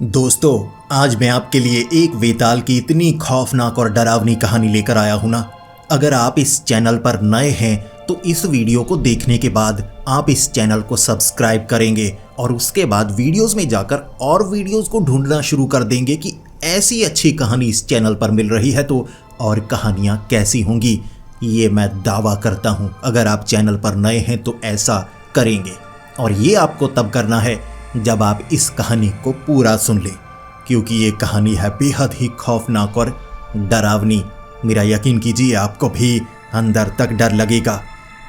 दोस्तों, आज मैं आपके लिए एक वेताल की इतनी खौफनाक और डरावनी कहानी लेकर आया हूं ना। अगर आप इस चैनल पर नए हैं तो इस वीडियो को देखने के बाद आप इस चैनल को सब्सक्राइब करेंगे और उसके बाद वीडियोस में जाकर और वीडियोस को ढूंढना शुरू कर देंगे कि ऐसी अच्छी कहानी इस चैनल पर मिल रही है तो और कहानियां कैसी होंगी। ये मैं दावा करता हूं, अगर आप चैनल पर नए हैं तो ऐसा करेंगे। और ये आपको तब करना है जब आप इस कहानी को पूरा सुन लें, क्योंकि ये कहानी है बेहद ही खौफनाक और डरावनी। मेरा यकीन कीजिए, आपको भी अंदर तक डर लगेगा।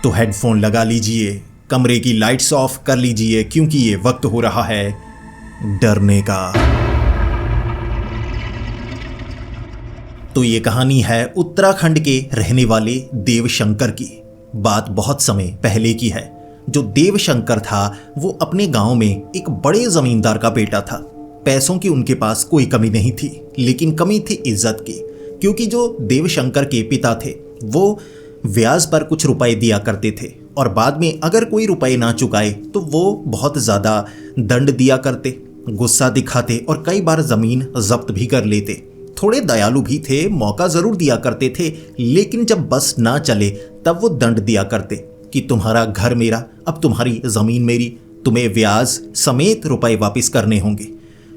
तो हेडफोन लगा लीजिए, कमरे की लाइट्स ऑफ कर लीजिए, क्योंकि ये वक्त हो रहा है डरने का। तो ये कहानी है उत्तराखंड के रहने वाले देवशंकर की। बात बहुत समय पहले की है। जो देवशंकर था वो अपने गांव में एक बड़े जमींदार का बेटा था। पैसों की उनके पास कोई कमी नहीं थी, लेकिन कमी थी इज्जत की, क्योंकि जो देवशंकर के पिता थे वो ब्याज पर कुछ रुपए दिया करते थे और बाद में अगर कोई रुपए ना चुकाए तो वो बहुत ज़्यादा दंड दिया करते, गुस्सा दिखाते और कई बार ज़मीन जब्त भी कर लेते। थोड़े दयालु भी थे, मौका ज़रूर दिया करते थे, लेकिन जब बस ना चले तब वो दंड दिया करते कि तुम्हारा घर मेरा, अब तुम्हारी ज़मीन मेरी, तुम्हें ब्याज समेत रुपए वापस करने होंगे।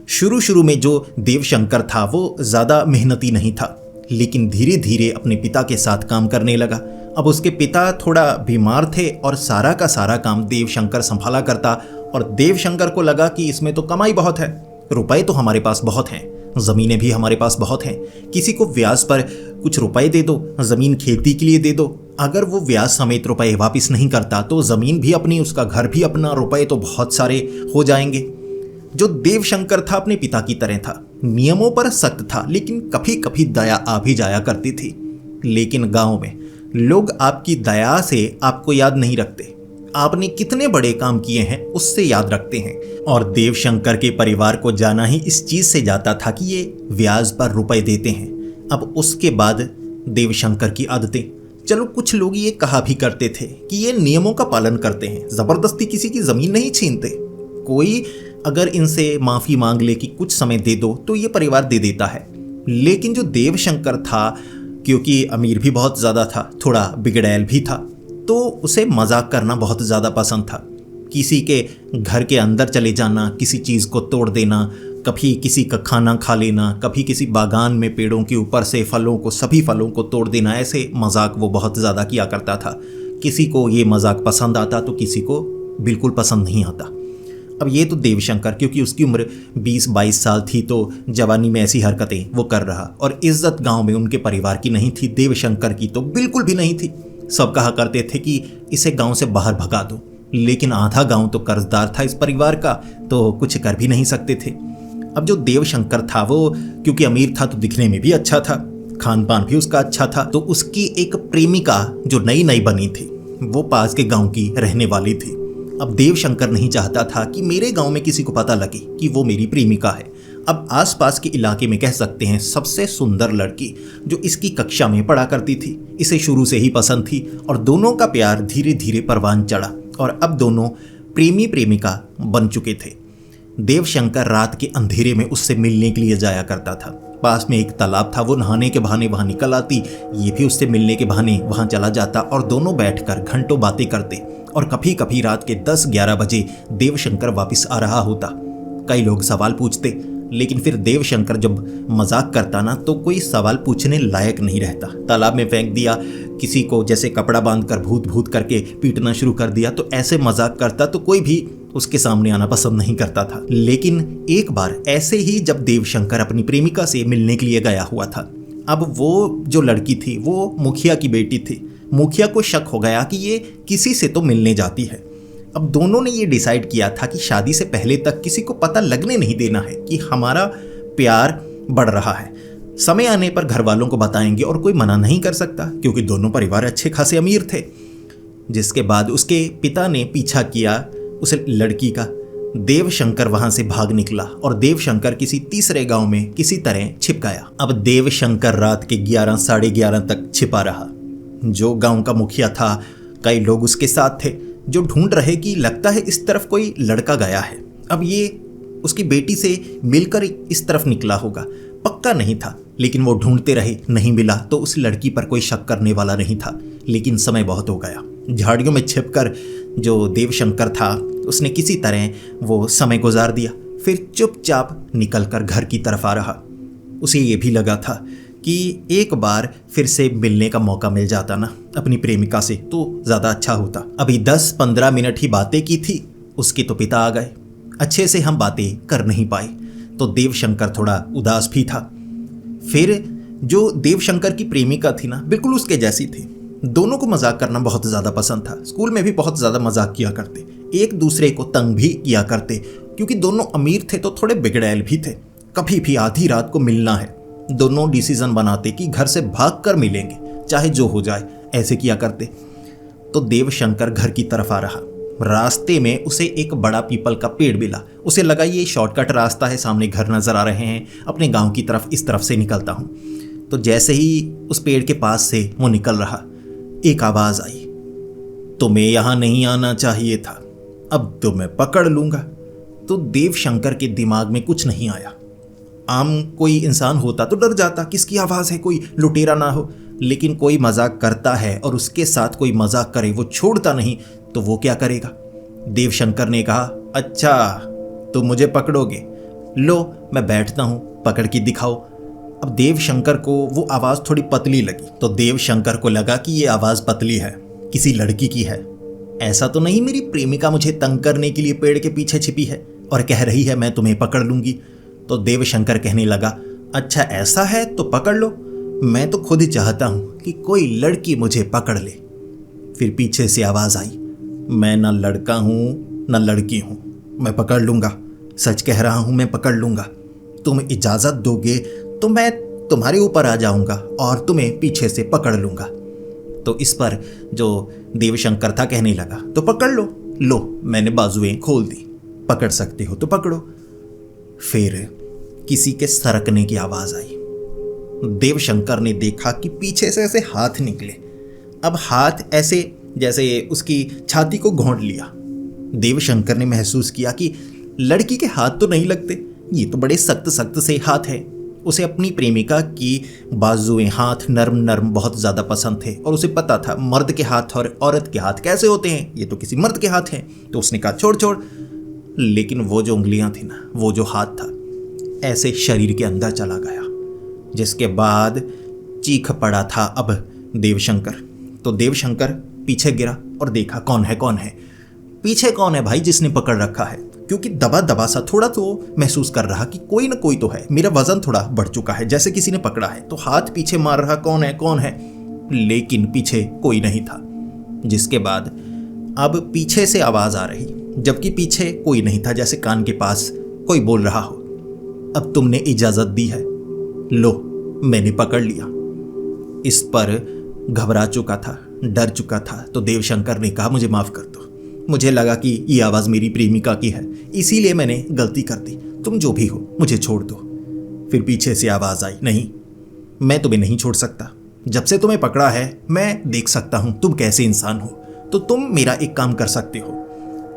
शुरू में जो देवशंकर था वो ज़्यादा मेहनती नहीं था, लेकिन धीरे धीरे अपने पिता के साथ काम करने लगा। अब उसके पिता थोड़ा बीमार थे और सारा का सारा काम देवशंकर संभाला करता, और देवशंकर को लगा कि इसमें तो कमाई बहुत है, रुपए तो हमारे पास बहुत हैं, ज़मीनें भी हमारे पास बहुत हैं, किसी को ब्याज पर कुछ रुपए दे दो, ज़मीन खेती के लिए दे दो। अगर वो ब्याज समेत रुपए वापस नहीं करता तो ज़मीन भी अपनी, उसका घर भी अपना, रुपए तो बहुत सारे हो जाएंगे। जो देवशंकर था अपने पिता की तरह था, नियमों पर सख्त था, लेकिन कभी कभी दया आ भी जाया करती थी। लेकिन गांव में लोग आपकी दया से आपको याद नहीं रखते, आपने कितने बड़े काम किए हैं उससे याद रखते हैं। और देवशंकर के परिवार को जाना ही इस चीज़ से जाता था कि ये ब्याज पर रुपए देते हैं। अब उसके बाद देवशंकर की आदतें, चलो कुछ लोग ये कहा भी करते थे कि ये नियमों का पालन करते हैं, ज़बरदस्ती किसी की ज़मीन नहीं छीनते। कोई अगर इनसे माफ़ी मांग ले कि कुछ समय दे दो तो ये परिवार दे देता है। लेकिन जो देवशंकर था, क्योंकि अमीर भी बहुत ज़्यादा था, थोड़ा बिगड़ैल भी था, तो उसे मजाक करना बहुत ज़्यादा पसंद था। किसी के घर के अंदर चले जाना, किसी चीज़ को तोड़ देना, कभी किसी का खाना खा लेना, कभी किसी बागान में पेड़ों के ऊपर से फलों को, सभी फलों को तोड़ देना, ऐसे मजाक वो बहुत ज़्यादा किया करता था। किसी को ये मजाक पसंद आता तो किसी को बिल्कुल पसंद नहीं आता। अब ये तो देवशंकर, क्योंकि उसकी उम्र 20-22 साल थी तो जवानी में ऐसी हरकतें वो कर रहा, और इज्जत गांव में उनके परिवार की नहीं थी, देवशंकर की तो बिल्कुल भी नहीं थी। सब कहा करते थे कि इसे गांव से बाहर भगा दो, लेकिन आधा गांव तो कर्जदार था इस परिवार का, तो कुछ कर भी नहीं सकते थे। अब जो देवशंकर था वो क्योंकि अमीर था तो दिखने में भी अच्छा था, खान पान भी उसका अच्छा था, तो उसकी एक प्रेमिका जो नई नई बनी थी वो पास के गांव की रहने वाली थी। अब देवशंकर नहीं चाहता था कि मेरे गांव में किसी को पता लगे कि वो मेरी प्रेमिका है। अब आसपास के इलाके में कह सकते हैं सबसे सुंदर लड़की जो इसकी कक्षा में पढ़ा करती थी, इसे शुरू से ही पसंद थी, और दोनों का प्यार धीरे धीरे परवान चढ़ा और अब दोनों प्रेमी प्रेमिका बन चुके थे। देवशंकर रात के अंधेरे में उससे मिलने के लिए जाया करता था। पास में एक तालाब था, वो नहाने के बहाने वहाँ निकल आती, ये भी उससे मिलने के बहाने वहाँ चला जाता, और दोनों बैठकर घंटों बातें करते। और कभी कभी रात के 10-11 बजे देवशंकर वापस आ रहा होता। कई लोग सवाल पूछते, लेकिन फिर देवशंकर जब मजाक करता ना तो कोई सवाल पूछने लायक नहीं रहता। तालाब में फेंक दिया, किसी को जैसे कपड़ा बांधकर भूत भूत करके पीटना शुरू कर दिया, तो ऐसे मजाक करता तो कोई भी उसके सामने आना पसंद नहीं करता था। लेकिन एक बार ऐसे ही जब देवशंकर अपनी प्रेमिका से मिलने के लिए गया हुआ था, अब वो जो लड़की थी वो मुखिया की बेटी थी। मुखिया को शक हो गया कि ये किसी से तो मिलने जाती है। अब दोनों ने ये डिसाइड किया था कि शादी से पहले तक किसी को पता लगने नहीं देना है कि हमारा प्यार बढ़ रहा है। समय आने पर घर वालों को बताएंगे और कोई मना नहीं कर सकता, क्योंकि दोनों परिवार अच्छे खासे अमीर थे। जिसके बाद उसके पिता ने पीछा किया उस लड़की का। देवशंकर वहां से भाग निकला और देवशंकर किसी तीसरे गांव में किसी तरह छिप गया। अब देवशंकर रात के 11-11:30 तक छिपा रहा। जो गांव का मुखिया था, कई लोग उसके साथ थे जो ढूंढ रहे कि लगता है इस तरफ कोई लड़का गया है। अब ये उसकी बेटी से मिलकर इस तरफ निकला होगा, पक्का नहीं था। लेकिन वो ढूंढते रहे, नहीं मिला तो उस लड़की पर कोई शक करने वाला नहीं था। लेकिन समय बहुत हो गया। झाड़ियों में छिपकर जो देवशंकर था उसने किसी तरह वो समय गुजार दिया, फिर चुपचाप निकलकर घर की तरफ आ रहा। उसे ये भी लगा था कि एक बार फिर से मिलने का मौका मिल जाता ना अपनी प्रेमिका से तो ज़्यादा अच्छा होता। अभी 10-15 मिनट ही बातें की थी, उसके तो पिता आ गए। अच्छे से हम बातें कर नहीं पाए तो देवशंकर थोड़ा उदास भी था। फिर जो देवशंकर की प्रेमिका थी ना, बिल्कुल उसके जैसी थी। दोनों को मजाक करना बहुत ज़्यादा पसंद था। स्कूल में भी बहुत ज़्यादा मजाक किया करते, एक दूसरे को तंग भी किया करते, क्योंकि दोनों अमीर थे तो थोड़े बिगड़ैल भी थे। कभी भी आधी रात को मिलना है, दोनों डिसीजन बनाते कि घर से भाग कर मिलेंगे, चाहे जो हो जाए, ऐसे किया करते। तो देवशंकर घर की तरफ आ रहा। रास्ते में उसे एक बड़ा पीपल का पेड़ मिला। उसे लगा ये शॉर्टकट रास्ता है, सामने घर नजर आ रहे हैं, अपने गांव की तरफ इस तरफ से निकलता हूं। तो जैसे ही उस पेड़ के पास से वो निकल रहा, एक आवाज आई, तुम्हें यहां नहीं आना चाहिए था, अब तो मैं पकड़ लूंगा। तो देवशंकर के दिमाग में कुछ नहीं आया। आम कोई इंसान होता तो डर जाता, किसकी आवाज है, कोई लुटेरा ना हो। लेकिन कोई मजाक करता है और उसके साथ कोई मजाक करे, वो छोड़ता नहीं, तो वो क्या करेगा। देवशंकर ने कहा, अच्छा तुम मुझे पकड़ोगे, लो मैं बैठता हूं, पकड़ के दिखाओ। अब देवशंकर को वो आवाज थोड़ी पतली लगी, तो देवशंकर को लगा कि ये आवाज पतली है, किसी लड़की की है। ऐसा तो नहीं मेरी प्रेमिका मुझे तंग करने के लिए पेड़ के पीछे छिपी है और कह रही है मैं तुम्हें पकड़ लूंगी। तो देवशंकर कहने लगा, अच्छा ऐसा है तो पकड़ लो, मैं तो खुद ही चाहता हूं कि कोई लड़की मुझे पकड़ ले। फिर पीछे से आवाज आई, मैं न लड़का हूं न लड़की हूं, मैं पकड़ लूंगा, सच कह रहा हूं, मैं पकड़ लूंगा। तुम इजाजत दोगे तो मैं तुम्हारे ऊपर आ जाऊंगा और तुम्हें पीछे से पकड़ लूंगा। तो इस पर जो देवशंकर था कहने लगा, तो पकड़ लो, लो मैंने बाजुएं खोल दी, पकड़ सकते हो तो पकड़ो। फिर किसी के सरकने की आवाज आई। देवशंकर ने देखा कि पीछे से ऐसे हाथ निकले। अब हाथ ऐसे जैसे उसकी छाती को घोंट लिया। देवशंकर ने महसूस किया कि लड़की के हाथ तो नहीं लगते, ये तो बड़े सख्त सख्त से हाथ है। उसे अपनी प्रेमिका की बाजुएं, हाथ नरम नरम बहुत ज़्यादा पसंद थे और उसे पता था मर्द के हाथ और औरत के हाथ कैसे होते हैं, ये तो किसी मर्द के हाथ हैं। तो उसने कहा छोड़ छोड़। लेकिन वो जो उंगलियां थी ना, वो जो हाथ था, ऐसे शरीर के अंदर चला गया, जिसके बाद चीख पड़ा था अब देवशंकर। तो देवशंकर पीछे गिरा और देखा कौन है, कौन है पीछे, कौन है भाई जिसने पकड़ रखा है। क्योंकि दबा दबा सा थोड़ा तो महसूस कर रहा कि कोई ना कोई तो है, मेरा वजन थोड़ा बढ़ चुका है, जैसे किसी ने पकड़ा है। तो हाथ पीछे मार रहा, कौन है कौन है, लेकिन पीछे कोई नहीं था। जिसके बाद अब पीछे से आवाज आ रही, जबकि पीछे कोई नहीं था, जैसे कान के पास कोई बोल रहा हो, अब तुमने इजाजत दी है, लो मैंने पकड़ लिया। इस पर घबरा चुका था, डर चुका था। तो देवशंकर ने कहा, मुझे माफ कर दो, मुझे लगा कि ये आवाज मेरी प्रेमिका की है, इसीलिए मैंने गलती कर दी, तुम जो भी हो मुझे छोड़ दो। फिर पीछे से आवाज आई, नहीं मैं तुम्हें नहीं छोड़ सकता, जब से तुम्हें पकड़ा है मैं देख सकता हूं तुम कैसे इंसान हो, तो तुम मेरा एक काम कर सकते हो,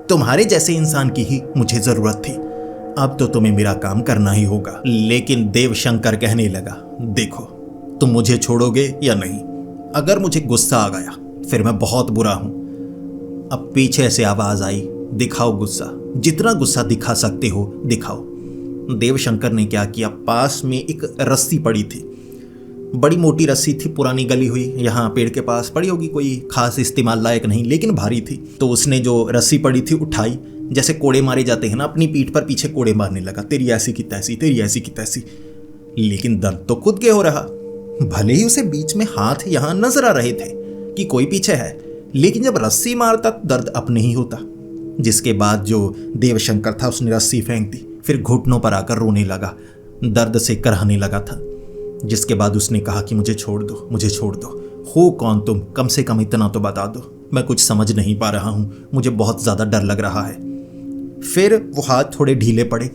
तुम्हारे जैसे इंसान की ही मुझे जरूरत थी, अब तो तुम्हें मेरा काम करना ही होगा। लेकिन देवशंकर कहने लगा, देखो तुम मुझे छोड़ोगे या नहीं, अगर मुझे गुस्सा आ गया फिर मैं बहुत बुरा हूं। अब पीछे से आवाज आई, दिखाओ गुस्सा, जितना गुस्सा दिखा सकते हो दिखाओ। देवशंकर ने क्या किया, पास में एक रस्सी पड़ी थी, बड़ी मोटी रस्सी थी, पुरानी गली हुई, यहाँ पेड़ के पास पड़ी होगी, कोई खास इस्तेमाल लायक नहीं, लेकिन भारी थी। तो उसने जो रस्सी पड़ी थी उठाई, जैसे कोड़े मारे जाते हैं ना, अपनी पीठ पर पीछे कोड़े मारने लगा, तेरी ऐसी की तैसी, तेरी ऐसी की तैसी। लेकिन दर्द तो खुद के हो रहा, भले ही उसे बीच में हाथ यहाँ नजर आ रहे थे कि कोई पीछे है, लेकिन जब रस्सी मारता दर्द अपने ही होता। जिसके बाद जो देवशंकर था उसने रस्सी फेंक दी, फिर घुटनों पर आकर रोने लगा, दर्द से करहाने लगा था। जिसके बाद उसने कहा कि मुझे छोड़ दो, मुझे छोड़ दो, हो कौन तुम, कम से कम इतना तो बता दो, मैं कुछ समझ नहीं पा रहा हूँ, मुझे बहुत ज़्यादा डर लग रहा है। फिर वो हाथ थोड़े ढीले पड़े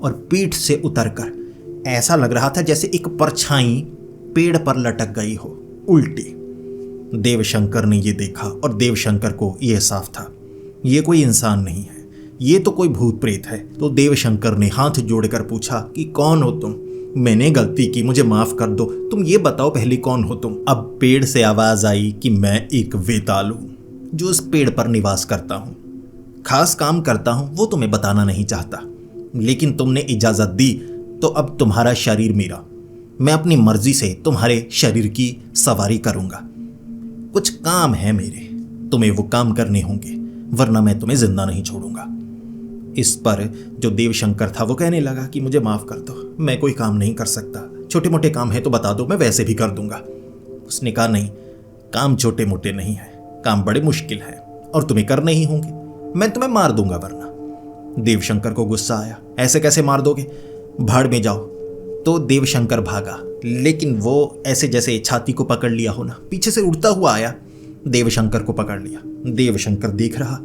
और पीठ से उतरकर ऐसा लग रहा था जैसे एक परछाई पेड़ पर लटक गई हो, उल्टी। देवशंकर ने ये देखा और देवशंकर को ये साफ था, ये कोई इंसान नहीं है, ये तो कोई भूत प्रेत है। तो देवशंकर ने हाथ जोड़कर पूछा कि कौन हो तुम? मैंने गलती की, मुझे माफ कर दो। तुम ये बताओ पहले कौन हो तुम? अब पेड़ से आवाज आई कि मैं एक वेताल हूं जो इस पेड़ पर निवास करता हूं, खास काम करता हूं वो तुम्हें बताना नहीं चाहता, लेकिन तुमने इजाजत दी तो अब तुम्हारा शरीर मेरा। मैं अपनी मर्जी से तुम्हारे शरीर की सवारी करूंगा। कुछ काम है मेरे, तुम्हें वो काम करने होंगे, वरना मैं तुम्हें जिंदा नहीं छोड़ूंगा। इस पर जो देवशंकर था वो कहने लगा कि मुझे माफ कर दो, मैं कोई काम नहीं कर सकता। छोटे मोटे काम है तो बता दो, मैं वैसे भी कर दूंगा। उसने कहा नहीं, काम छोटे मोटे नहीं है, काम बड़े मुश्किल है और तुम्हें करने ही होंगे। मैं तुम्हें मार दूंगा वरना। देवशंकर को गुस्सा आया, ऐसे कैसे मार दोगे, भाड़ में जाओ। तो देवशंकर भागा, लेकिन वो ऐसे जैसे छाती को पकड़ लिया हो ना, पीछे से उड़ता हुआ आया, देवशंकर को पकड़ लिया। देवशंकर देख रहा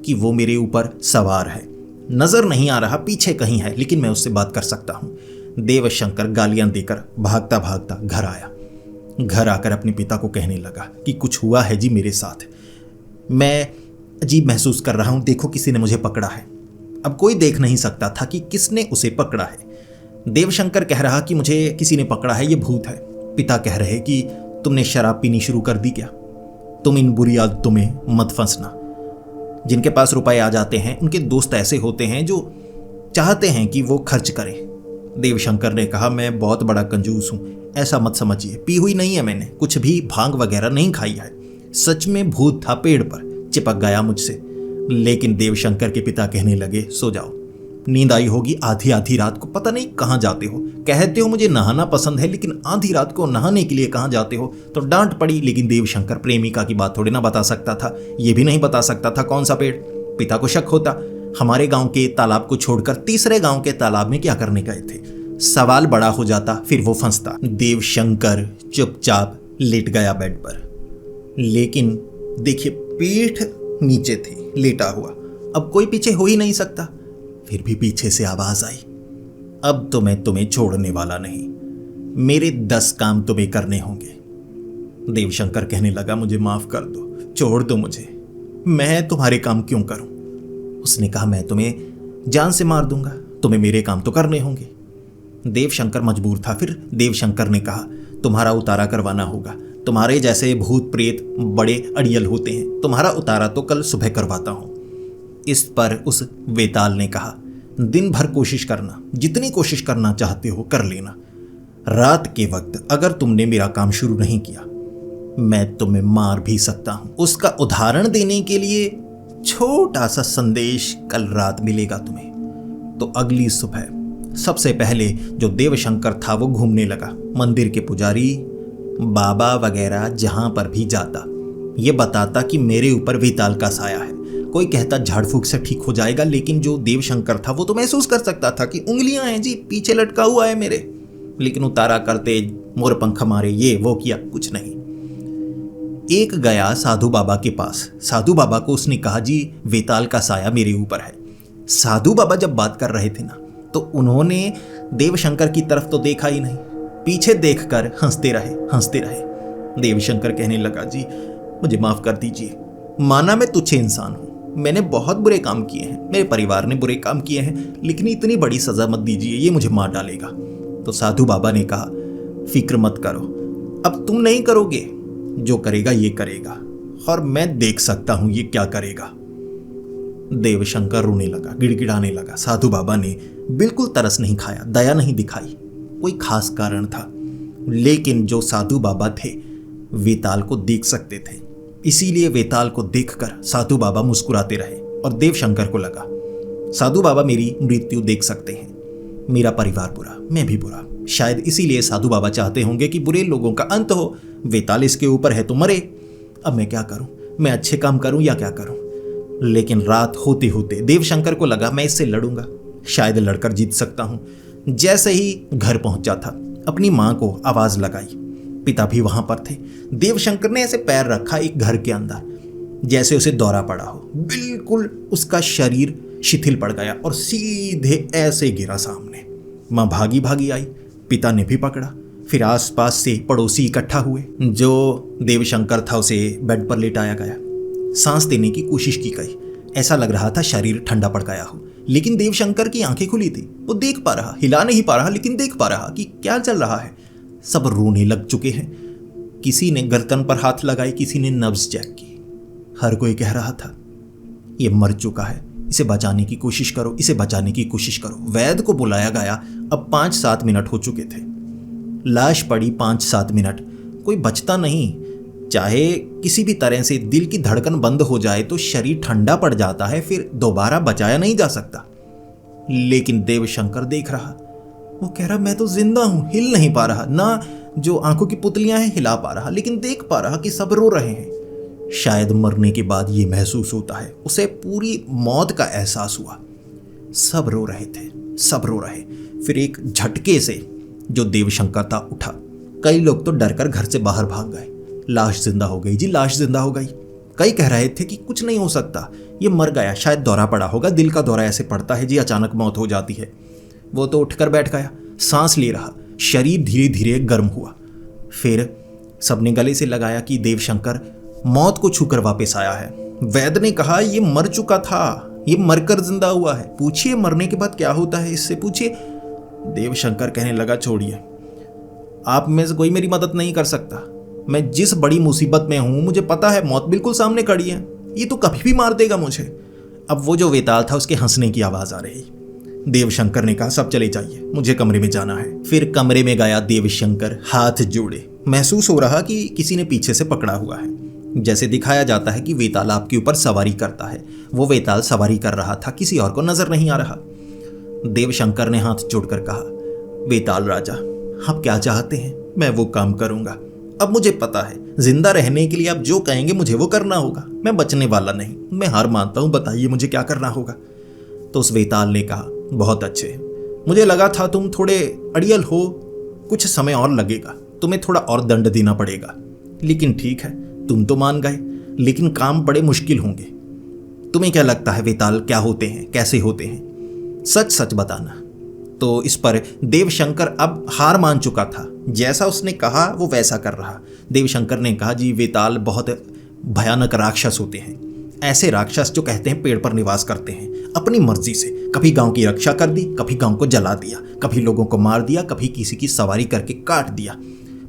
कि वो मेरे ऊपर सवार है, नजर नहीं आ रहा, पीछे कहीं है, लेकिन मैं उससे बात कर सकता हूं। देवशंकर गालियां देकर भागता भागता घर आया। घर आकर अपने पिता को कहने लगा कि कुछ हुआ है जी मेरे साथ, मैं अजीब महसूस कर रहा हूं, देखो किसी ने मुझे पकड़ा है। अब कोई देख नहीं सकता था कि किसने उसे पकड़ा है। देवशंकर कह रहा कि मुझे किसी ने पकड़ा है, ये भूत है। पिता कह रहे कि तुमने शराब पीनी शुरू कर दी क्या? तुम इन बुरी आदतों में मत फंसना। जिनके पास रुपए आ जाते हैं उनके दोस्त ऐसे होते हैं जो चाहते हैं कि वो खर्च करें। देवशंकर ने कहा मैं बहुत बड़ा कंजूस हूं, ऐसा मत समझिए, पी हुई नहीं है मैंने, कुछ भी भांग वगैरह नहीं खाई है। सच में भूत था, पेड़ पर चिपक गया मुझसे। लेकिन देवशंकर के पिता कहने लगे सो जाओ, नींद आई होगी, आधी आधी रात को पता नहीं कहाँ जाते हो। कहते हो मुझे नहाना पसंद है, लेकिन आधी रात को नहाने के लिए कहाँ जाते हो? तो डांट पड़ी, लेकिन देवशंकर प्रेमिका की बात थोड़ी ना बता सकता था, ये भी नहीं बता सकता था कौन सा पेड़। पिता को शक होता, हमारे गांव के तालाब को छोड़कर तीसरे गांव के तालाब में क्या करने गए थे? सवाल बड़ा हो जाता, फिर वो फंसता। देवशंकर चुपचाप लेट गया बेड पर, लेकिन देखिए पीठ नीचे थी, लेटा हुआ, अब कोई पीछे हो ही नहीं सकता। फिर भी पीछे से आवाज आई, अब तो मैं तुम्हें छोड़ने वाला नहीं, मेरे 10 काम तुम्हें करने होंगे। देवशंकर कहने लगा मुझे माफ कर दो, छोड़ दो मुझे, मैं तुम्हारे काम क्यों करूं? उसने कहा मैं तुम्हें जान से मार दूंगा, तुम्हें मेरे काम तो करने होंगे। देवशंकर मजबूर था। फिर देवशंकर ने कहा तुम्हारा उतारा करवाना होगा, तुम्हारे जैसे भूत प्रेत बड़े अड़ियल होते हैं, तुम्हारा उतारा तो कल सुबह करवाता हूं। इस पर उस वेताल ने कहा दिन भर कोशिश करना, जितनी कोशिश करना चाहते हो कर लेना, रात के वक्त अगर तुमने मेरा काम शुरू नहीं किया मैं तुम्हें मार भी सकता हूं। उसका उदाहरण देने के लिए छोटा सा संदेश कल रात मिलेगा तुम्हें। तो अगली सुबह सबसे पहले जो देवशंकर था वो घूमने लगा, मंदिर के पुजारी बाबा वगैरह जहां पर भी जाता ये बताता कि मेरे ऊपर वेताल का साया है। कोई कहता झाड़ फूक से ठीक हो जाएगा, लेकिन जो देवशंकर था वो तो महसूस कर सकता था कि उंगलियां हैं जी, पीछे लटका हुआ है मेरे, लेकिन उतारा करते मोर पंख मारे, ये वो किया, कुछ नहीं। एक गया साधु बाबा के पास, साधु बाबा को उसने कहा जी वेताल का साया मेरे ऊपर है। साधु बाबा जब बात कर रहे थे ना तो उन्होंने देवशंकर की तरफ तो देखा ही नहीं, पीछे देखकर हंसते रहे। देवशंकर कहने लगा जी मुझे माफ कर दीजिए, माना मैं तुच्छ इंसान हूं, मैंने बहुत बुरे काम किए हैं, मेरे परिवार ने बुरे काम किए हैं, लेकिन इतनी बड़ी सजा मत दीजिए, ये मुझे मार डालेगा। तो साधु बाबा ने कहा फिक्र मत करो, अब तुम नहीं करोगे, जो करेगा ये करेगा, और मैं देख सकता हूं ये क्या करेगा। देवशंकर रोने लगा, गिड़गिड़ाने लगा। साधु बाबा ने बिल्कुल तरस नहीं खाया, दया नहीं दिखाई। कोई खास कारण था, लेकिन जो साधु बाबा थे वेताल को देख सकते थे, इसीलिए वेताल को देखकर साधु बाबा मुस्कुराते रहे। और देवशंकर को लगा साधु बाबा मेरी मृत्यु देख सकते हैं, मेरा परिवार बुरा, मैं भी बुरा, शायद इसीलिए साधु बाबा चाहते होंगे कि बुरे लोगों का अंत हो। वेताल इसके ऊपर है तो मरे, अब मैं क्या करूं, मैं अच्छे काम करूं या क्या करूं? लेकिन रात होते होते देवशंकर को लगा मैं इससे लड़ूंगा, शायद लड़कर जीत सकता हूं। जैसे ही घर पहुंचा था अपनी मां को आवाज लगाई, पिता भी वहां पर थे। देवशंकर ने ऐसे पैर रखा एक घर के अंदर जैसे उसे दौरा पड़ा हो, बिल्कुल उसका शरीर शिथिल पड़ गया और सीधे ऐसे गिरा सामने। मां भागी भागी आई, पिता ने भी पकड़ा। फिर आसपास से पड़ोसी इकट्ठा हुए, जो देवशंकर था उसे बेड पर लेटाया गया, सांस देने की कोशिश की गई, ऐसा लग रहा था शरीर ठंडा पड़ गया हो। लेकिन देवशंकर की आंखें खुली थी, वो देख पा रहा, हिला नहीं पा रहा लेकिन देख पा रहा कि क्या चल रहा है। सब रोने लग चुके हैं, किसी ने गर्दन पर हाथ लगाई, किसी ने नब्ज चेक की। हर कोई कह रहा था ये मर चुका है, इसे बचाने की कोशिश करो, इसे बचाने की कोशिश करो। वैद्य को बुलाया गया। अब 5-7 मिनट हो चुके थे, लाश पड़ी 5-7 मिनट, कोई बचता नहीं। चाहे किसी भी तरह से दिल की धड़कन बंद हो जाए तो शरीर ठंडा पड़ जाता है, फिर दोबारा बचाया नहीं जा सकता। लेकिन देवशंकर देख रहा, वो कह रहा मैं तो जिंदा हूं, हिल नहीं पा रहा, ना जो आंखों की पुतलियां हैं हिला पा रहा, लेकिन देख पा रहा कि सब रो रहे हैं। शायद मरने के बाद ये महसूस होता है, उसे पूरी मौत का एहसास हुआ। सब रो रहे थे, सब रो रहे। फिर एक झटके से जो देवशंकर था उठा। कई लोग तो डरकर घर से बाहर भाग गए। लाश जिंदा हो गई जी, लाश जिंदा हो गई। कई कह रहे थे कि कुछ नहीं हो सकता, ये मर गया, शायद दौरा पड़ा होगा, दिल का दौरा ऐसे पड़ता है जी, अचानक मौत हो जाती है। वो तो उठकर बैठ गया, सांस ले रहा, शरीर धीरे धीरे गर्म हुआ। फिर सबने गले से लगाया कि देवशंकर मौत को छूकर वापस आया है। वैद्य ने कहा ये मर चुका था, ये मरकर जिंदा हुआ है, पूछिए मरने के बाद क्या होता है, इससे पूछिए। देवशंकर कहने लगा छोड़िए, आप में से कोई मेरी मदद नहीं कर सकता। मैं जिस बड़ी मुसीबत में हूं, मुझे पता है मौत बिल्कुल सामने खड़ी है, ये तो कभी भी मार देगा मुझे। अब वो जो वेताल था उसके हंसने की आवाज आ रही। देवशंकर ने कहा सब चले जाइए, मुझे कमरे में जाना है। फिर कमरे में गया देवशंकर, हाथ जोड़े। महसूस हो रहा कि किसी ने पीछे से पकड़ा हुआ है। जैसे दिखाया जाता है कि वेताल आपके ऊपर सवारी करता है, वो वेताल सवारी कर रहा था, किसी और को नजर नहीं आ रहा। देवशंकर ने हाथ जोड़कर कहा वेताल राजा, आप क्या चाहते हैं, मैं वो काम करूंगा। अब मुझे पता है जिंदा रहने के लिए आप जो कहेंगे मुझे वो करना होगा, मैं बचने वाला नहीं, मैं हार मानता हूं, बताइए मुझे क्या करना होगा। तो उस वेताल ने कहा बहुत अच्छे, मुझे लगा था तुम थोड़े अड़ियल हो, कुछ समय और लगेगा, तुम्हें थोड़ा और दंड देना पड़ेगा, लेकिन ठीक है तुम तो मान गए, लेकिन काम बड़े मुश्किल होंगे। तुम्हें क्या लगता है वेताल क्या होते हैं, कैसे होते हैं, सच सच बताना। तो इस पर देवशंकर अब हार मान चुका था, जैसा उसने कहा वो वैसा कर रहा। देवशंकर ने कहा जी वेताल बहुत भयानक राक्षस होते हैं, ऐसे राक्षस जो कहते हैं पेड़ पर निवास करते हैं अपनी मर्जी से, कभी गांव की रक्षा कर दी, कभी गांव को जला दिया, कभी लोगों को मार दिया, कभी किसी की सवारी करके काट दिया।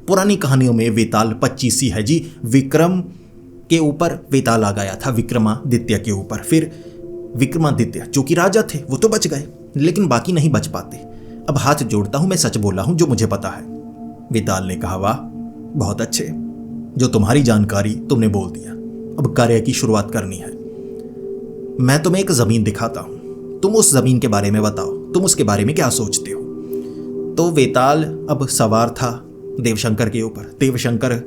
पुरानी कहानियों में वेताल 25 है जी। विक्रम के ऊपर वेताल आ गया था, विक्रमादित्य के ऊपर। फिर विक्रमादित्य जो कि राजा थे वो तो बच गए, लेकिन बाकी नहीं बच पाते। अब हाथ जोड़ता हूं, मैं सच बोला हूं जो मुझे पता है। वेताल ने कहा वाह बहुत अच्छे, जो तुम्हारी जानकारी तुमने बोल दिया, अब कार्य की शुरुआत करनी है। मैं तुम्हें एक जमीन दिखाता हूं, तुम उस जमीन के बारे में बताओ, तुम उसके बारे में क्या सोचते हो। तो वेताल अब सवार था देवशंकर के ऊपर। देवशंकर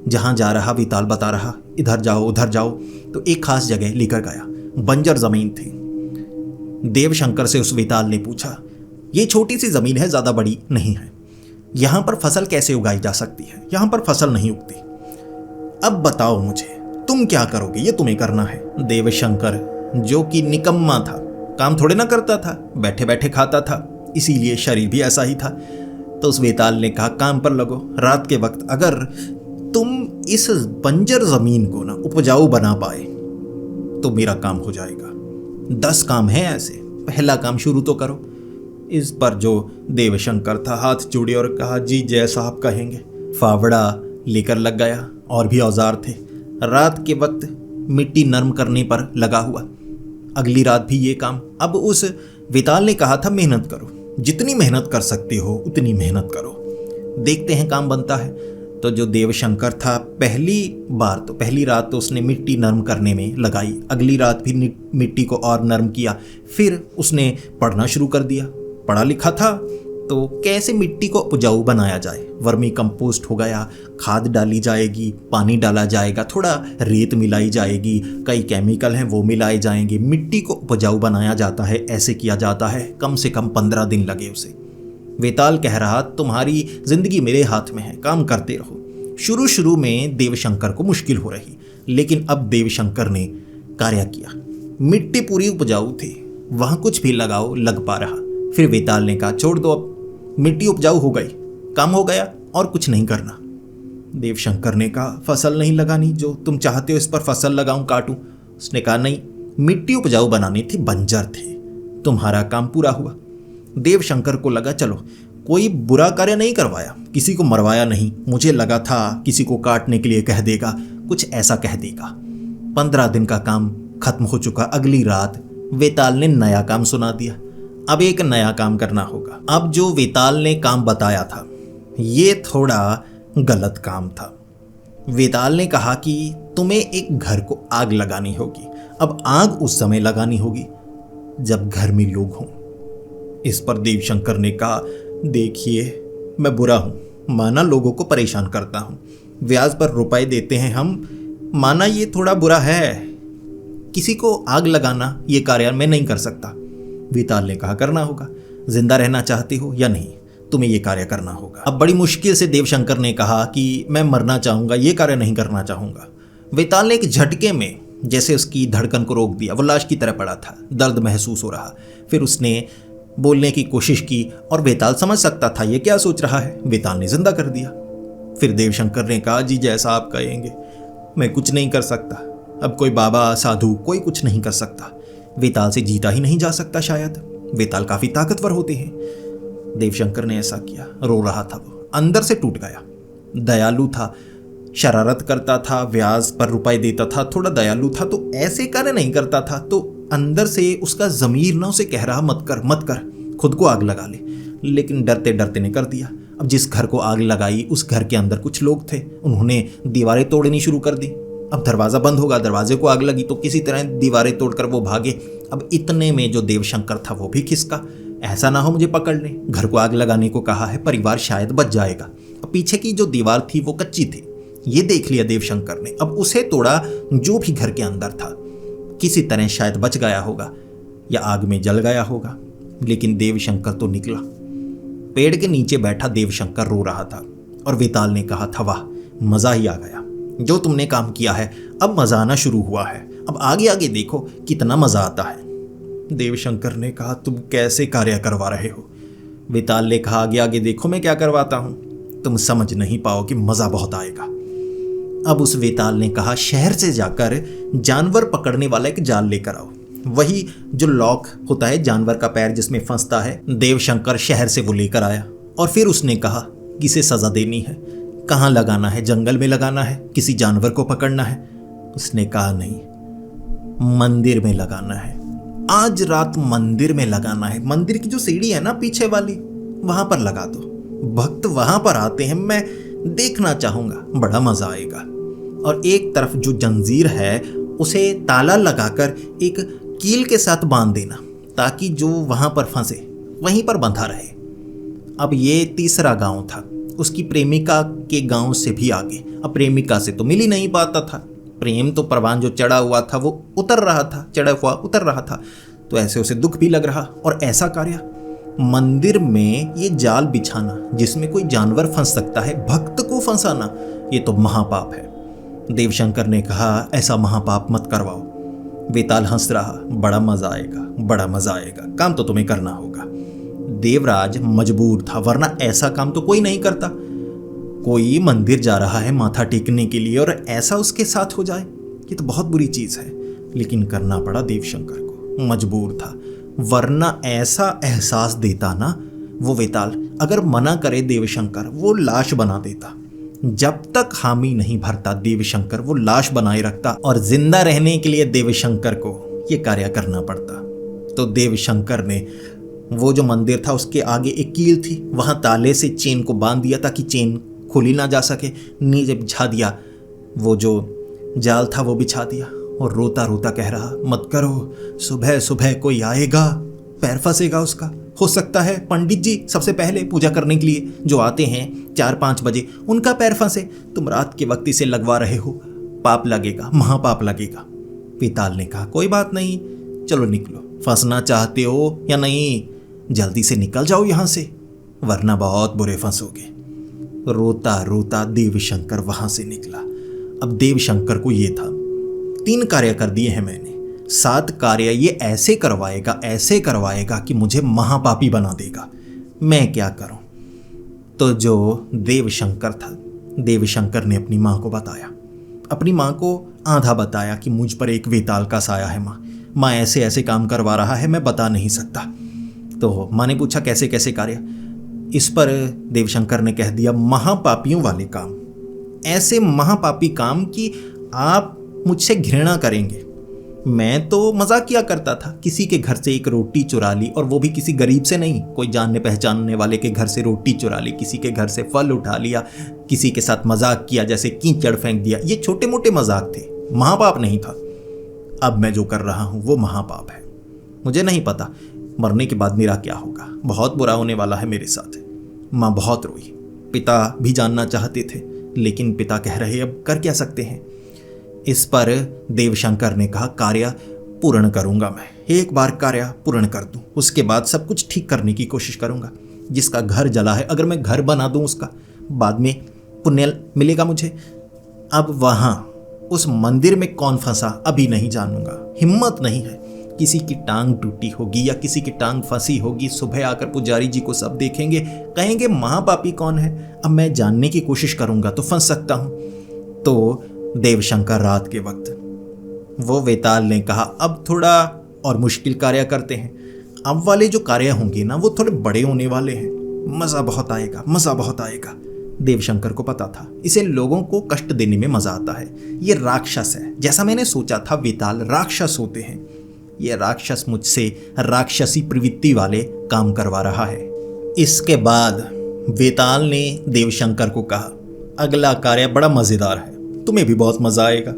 जहां जा रहा वेताल बता रहा इधर जाओ उधर जाओ, तो एक खास जगह लेकर गया, बंजर जमीन थी। देवशंकर से उस वेताल ने पूछा ये छोटी सी जमीन है, ज्यादा बड़ी नहीं है, यहां पर फसल कैसे उगाई जा सकती है, यहां पर फसल नहीं उगती, अब बताओ मुझे तुम क्या करोगे, ये तुम्हें करना है। देवशंकर जो कि निकम्मा था, काम थोड़े ना करता था, बैठे बैठे खाता था, इसीलिए शरीर भी ऐसा ही था। तो उस वेताल ने कहा काम पर लगो, रात के वक्त अगर तुम इस बंजर जमीन को ना उपजाऊ बना पाए तो मेरा काम हो जाएगा। 10 काम है ऐसे, पहला काम शुरू तो करो। इस पर जो देवशंकर था हाथ जोड़े और कहा जी जैसा आप कहेंगे। फावड़ा लेकर लग गया, और भी औजार थे। रात के वक्त मिट्टी नरम करने पर लगा हुआ, अगली रात भी ये काम। अब उस वेताल ने कहा था मेहनत करो, जितनी मेहनत कर सकते हो उतनी मेहनत करो, देखते हैं काम बनता है। तो जो देवशंकर था पहली रात तो उसने मिट्टी नरम करने में लगाई, अगली रात भी मिट्टी को और नरम किया। फिर उसने पढ़ना शुरू कर दिया, पढ़ा लिखा था तो कैसे मिट्टी को उपजाऊ बनाया जाए। वर्मी कंपोस्ट हो गया, खाद डाली जाएगी, पानी डाला जाएगा, थोड़ा रेत मिलाई जाएगी, कई केमिकल हैं वो मिलाए जाएंगे, मिट्टी को उपजाऊ बनाया जाता है, ऐसे किया जाता है। कम से कम 15 दिन लगे उसे। वेताल कह रहा तुम्हारी जिंदगी मेरे हाथ में है, काम करते रहो। शुरू में देवशंकर को मुश्किल हो रही, लेकिन अब देवशंकर ने कार्य किया। मिट्टी पूरी उपजाऊ थी, वहां कुछ भी लगाओ लग पा रहा। फिर वेताल ने कहा छोड़ दो, अब मिट्टी उपजाऊ हो गई, काम हो गया, और कुछ नहीं करना। देवशंकर ने कहा फसल नहीं लगानी, जो तुम चाहते हो इस पर फसल लगाऊं, काटूं। उसने कहा नहीं, मिट्टी उपजाऊ बनानी थी, बंजर थे। तुम्हारा काम पूरा हुआ। देवशंकर को लगा चलो कोई बुरा कार्य नहीं करवाया, किसी को मरवाया नहीं। मुझे लगा था किसी को काटने के लिए कह देगा, कुछ ऐसा कह देगा। 15 दिन का काम खत्म हो चुका। अगली रात वेताल ने नया काम सुना दिया। अब एक नया काम करना होगा। अब जो वेताल ने काम बताया था ये थोड़ा गलत काम था। वेताल ने कहा कि तुम्हें एक घर को आग लगानी होगी। अब आग उस समय लगानी होगी जब घर में लोग हों। इस पर देवशंकर ने कहा, देखिए मैं बुरा हूं, माना लोगों को परेशान करता हूं, ब्याज पर रुपए देते हैं हम, माना ये थोड़ा बुरा है। किसी को आग लगाना ये कार्य मैं नहीं कर सकता। वेताल ने कहा, करना होगा। जिंदा रहना चाहती हो या नहीं, तुम्हें ये कार्य करना होगा। अब बड़ी मुश्किल से देवशंकर ने कहा कि मैं मरना चाहूंगा, ये कार्य नहीं करना चाहूंगा। वेताल ने एक झटके में जैसे उसकी धड़कन को रोक दिया। वो लाश की तरह पड़ा था, दर्द महसूस हो रहा। फिर उसने बोलने की कोशिश की और वेताल समझ सकता था ये क्या सोच रहा है। वेताल ने जिंदा कर दिया। फिर देवशंकर ने कहा, जी जैसा आप कहेंगे, मैं कुछ नहीं कर सकता। अब कोई बाबा साधु कोई कुछ नहीं कर सकता। वेताल से जीता ही नहीं जा सकता शायद। वेताल काफी ताकतवर होते हैं। देवशंकर ने ऐसा किया। रो रहा था वो, अंदर से टूट गया। दयालु था, शरारत करता था, ब्याज पर रुपए देता था, थोड़ा दयालु था, तो ऐसे कार्य नहीं करता था। तो अंदर से उसका ज़मीर ना उसे कह रहा, मत कर मत कर, खुद को आग लगा ले। लेकिन डरते डरते ने कर दिया। अब जिस घर को आग लगाई उस घर के अंदर कुछ लोग थे, उन्होंने दीवारें तोड़नी शुरू कर दी। अब दरवाज़ा बंद होगा, दरवाजे को आग लगी तो किसी तरह दीवारें तोड़कर वो भागे। अब इतने में जो देवशंकर था वो भी खिसका, ऐसा ना हो मुझे पकड़ ले। घर को आग लगाने को कहा है, परिवार शायद बच जाएगा। अब पीछे की जो दीवार थी वो कच्ची थी, ये देख लिया देवशंकर ने। अब उसे तोड़ा, जो भी घर के अंदर था किसी तरह शायद बच गया होगा या आग में जल गया होगा। लेकिन देवशंकर तो निकला। पेड़ के नीचे बैठा देवशंकर रो रहा था और वेताल ने कहा था, वाह मजा ही आ गया, जो तुमने काम किया है अब मजा आना शुरू हुआ है, अब आगे आगे देखो कितना मजा आता है। देवशंकर ने कहा, तुम कैसे कार्य करवा रहे हो? वेताल ने कहा, आगे आगे देखो मैं क्या करवाता हूं, तुम समझ नहीं पाओगे, मजा बहुत आएगा। अब उस वेताल ने कहा, शहर से जाकर जानवर पकड़ने वाला एक जाल लेकर आओ, वही जो लॉक होता है जानवर का पैर जिसमें फंसता है। देवशंकर शहर से वो लेकर आया और फिर उसने कहा, किसे सजा देनी है, कहाँ लगाना है, जंगल में लगाना है, किसी जानवर को पकड़ना है? उसने कहा, नहीं, मंदिर में लगाना है, आज रात मंदिर में लगाना है। मंदिर की जो सीढ़ी है ना पीछे वाली, वहां पर लगा दो, भक्त वहां पर आते हैं, मैं देखना चाहूंगा, बड़ा मजा आएगा। और एक तरफ जो जंजीर है उसे ताला लगाकर एक कील के साथ बांध देना, ताकि जो वहां पर फंसे वहीं पर बंधा रहे। अब ये तीसरा गांव था, उसकी प्रेमिका के गांव से भी आगे। अब प्रेमिका से तो मिल ही नहीं पाता था, प्रेम तो परवान जो चढ़ा हुआ था वो उतर रहा था, चढ़ा हुआ उतर रहा था, तो ऐसे उसे दुख भी लग रहा। और ऐसा कार्य मंदिर में ये जाल बिछाना जिसमें कोई जानवर फंस सकता है, भक्त को फंसाना, ये तो महापाप है। देवशंकर ने कहा, ऐसा महापाप मत करवाओ। वेताल हंस रहा, बड़ा मजा आएगा, बड़ा मजा आएगा, काम तो तुम्हें करना होगा। देवराज मजबूर था, वरना ऐसा काम तो कोई नहीं करता। कोई मंदिर जा रहा है माथा टेकने के लिए और ऐसा उसके साथ हो जाए, ये तो बहुत बुरी चीज है। लेकिन करना पड़ा देवशंकर को, मजबूर था, वरना ऐसा एहसास देता ना वो वेताल, अगर मना करे देवशंकर वो लाश बना देता। जब तक हामी नहीं भरता देवशंकर वो लाश बनाए रखता और जिंदा रहने के लिए देवशंकर को ये कार्य करना पड़ता। तो देवशंकर ने वो जो मंदिर था उसके आगे एक कील थी, वहां ताले से चेन को बांध दिया ताकि चेन खोली ना जा सके, नीचे बिछा दिया, वो जो जाल था वो बिछा दिया और रोता रोता कह रहा, मत करो, सुबह सुबह कोई आएगा, पैर फंसेगा उसका। हो सकता है पंडित जी सबसे पहले पूजा करने के लिए जो आते हैं 4-5 बजे, उनका पैर फंसे, तुम रात के वक्त इसे लगवा रहे हो, पाप लगेगा, महापाप लगेगा। वेताल ने कहा, कोई बात नहीं, चलो निकलो, फंसना चाहते हो या नहीं, जल्दी से निकल जाओ यहां से, वरना बहुत बुरे फंसोगे। रोता रोता देवशंकर वहां से निकला। अब देवशंकर को ये था, 3 कार्य कर दिए हैं मैंने, 7 कार्य ये ऐसे करवाएगा कि मुझे महापापी बना देगा, मैं क्या करूं? तो जो देवशंकर था, देवशंकर ने अपनी माँ को बताया, अपनी माँ को आधा बताया कि मुझ पर एक वेताल का साया है माँ, माँ ऐसे ऐसे काम करवा रहा है, मैं बता नहीं सकता। तो माँ ने पूछा कैसे कैसे कार्य। इस पर देवशंकर ने कह दिया महापापियों वाले काम, ऐसे महापापी काम कि आप मुझसे घृणा करेंगे। मैं तो मजाक किया करता था, किसी के घर से एक रोटी चुरा ली, और वो भी किसी गरीब से नहीं, कोई जानने पहचानने वाले के घर से रोटी चुरा ली, किसी के घर से फल उठा लिया, किसी के साथ मजाक किया, जैसे कीचड़ फेंक दिया। ये छोटे मोटे मजाक थे, महापाप नहीं था। अब मैं जो कर रहा हूं वो महापाप है। मुझे नहीं पता मरने के बाद मेरा क्या होगा, बहुत बुरा होने वाला है मेरे साथ। माँ बहुत रोई। पिता भी जानना चाहते थे, लेकिन पिता कह रहे अब कर क्या सकते हैं। इस पर देवशंकर ने कहा कार्य पूर्ण करूंगा मैं, एक बार कार्य पूर्ण कर दूं, उसके बाद सब कुछ ठीक करने की कोशिश करूंगा। जिसका घर जला है अगर मैं घर बना दूं उसका, बाद में पुण्य मिलेगा मुझे। अब वहां उस मंदिर में कौन फंसा अभी नहीं जानूंगा, हिम्मत नहीं है। किसी की टांग टूटी होगी या किसी की टांग फंसी होगी, सुबह आकर पुजारी जी को सब देखेंगे, कहेंगे महापापी कौन है। अब मैं जानने की कोशिश करूंगा तो फंस सकता हूं। तो देवशंकर रात के वक्त वो वेताल ने कहा अब थोड़ा और मुश्किल कार्य करते हैं। अब वाले जो कार्य होंगे ना वो थोड़े बड़े होने वाले हैं, मज़ा बहुत आएगा, मज़ा बहुत आएगा। देवशंकर को पता था इसे लोगों को कष्ट देने में मज़ा आता है। ये राक्षस है, जैसा मैंने सोचा था वेताल राक्षस होते हैं। ये राक्षस मुझसे राक्षसी प्रवृत्ति वाले काम करवा रहा है। इसके बाद वेताल ने देवशंकर को कहा अगला कार्य बड़ा मज़ेदार है, तुम्हें भी बहुत मज़ा आएगा।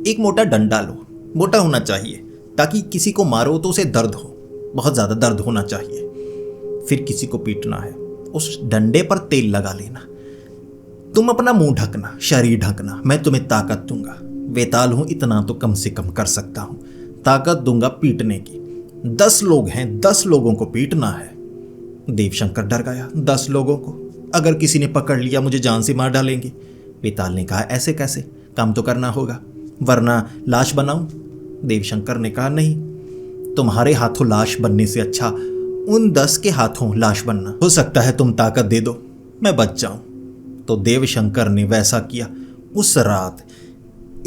एक मोटा डंडा लो, मोटा होना चाहिए ताकि किसी को मारो तो उसे दर्द हो, बहुत ज़्यादा दर्द होना चाहिए। फिर किसी को पीटना है, उस डंडे पर तेल लगा लेना, तुम अपना मुंह ढकना, शरीर ढकना, मैं तुम्हें ताकत दूंगा। वेताल हूं, इतना तो कम से कम कर सकता हूं, ताकत दूंगा पीटने की। 10 लोग हैं, 10 लोगों को पीटना है। देवशंकर डर गया, 10 लोगों को अगर किसी ने पकड़ लिया मुझे जान से मार डालेंगे। वेताल ने कहा ऐसे कैसे, काम तो करना होगा, वरना लाश बनाऊं। देवशंकर ने कहा नहीं, तुम्हारे हाथों लाश बनने से अच्छा उन 10 के हाथों लाश बनना। हो सकता है तुम ताकत दे दो, मैं बच जाऊं। तो देवशंकर ने वैसा किया। उस रात